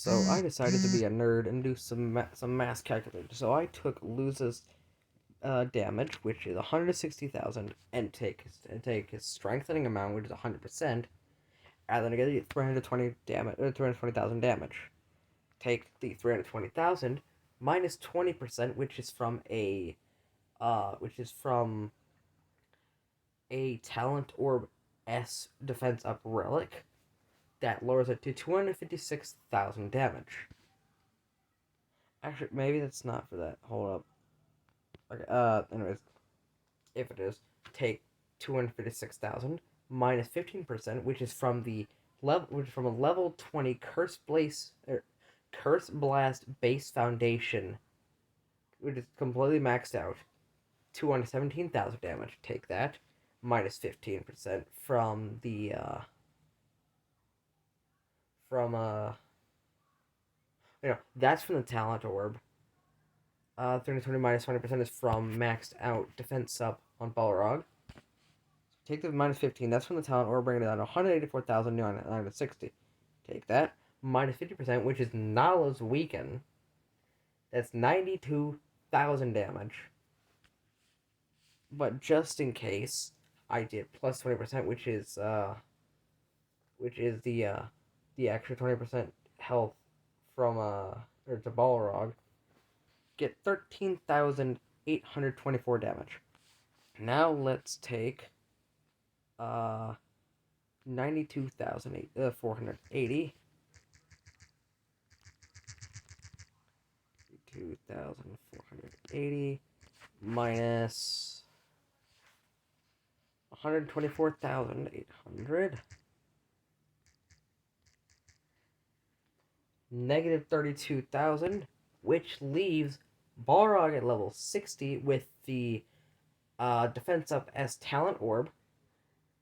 So I decided to be a nerd and do some math calculating. So I took Luza's damage, which is 160,000, and take his strengthening amount, which is 100%, and then I get the 320 damage, 320,000 damage. Take the 320,000 minus 20%, which is from a talent orb S defense up relic that lowers it to 256,000 damage. Actually, maybe that's not for that. Hold up. Okay, anyways, if it is, take 256,000 minus 15%, which is from a level 20 Curse Blast base foundation, which is completely maxed out. 217,000 damage. Take that minus 15% from the from that's from the talent orb. 320 minus 20% is from maxed out defense up on Balrog. So take the minus 15, that's from the talent orb, bringing it down to 184,960. Take that, minus 50%, which is Nala's weaken. That's 92,000 damage. But just in case, I did plus 20%, which is the extra 20% health from or to Balrog, get 13,824 damage. Now let's take 92,480. 92,480 minus 124,800. Negative 32,000, which leaves Balrog at level 60 with the defense up as talent orb,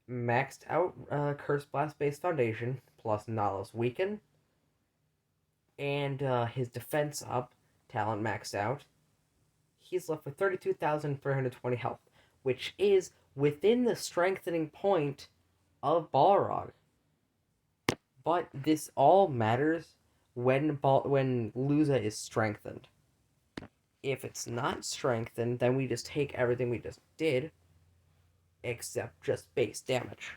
maxed out Curse Blast base foundation, plus Nala's weaken, and his defense up talent maxed out. He's left with 32,320 health, which is within the strengthening point of Balrog. But this all matters when Luza is strengthened. If it's not strengthened, then we just take everything we just did, except just base damage.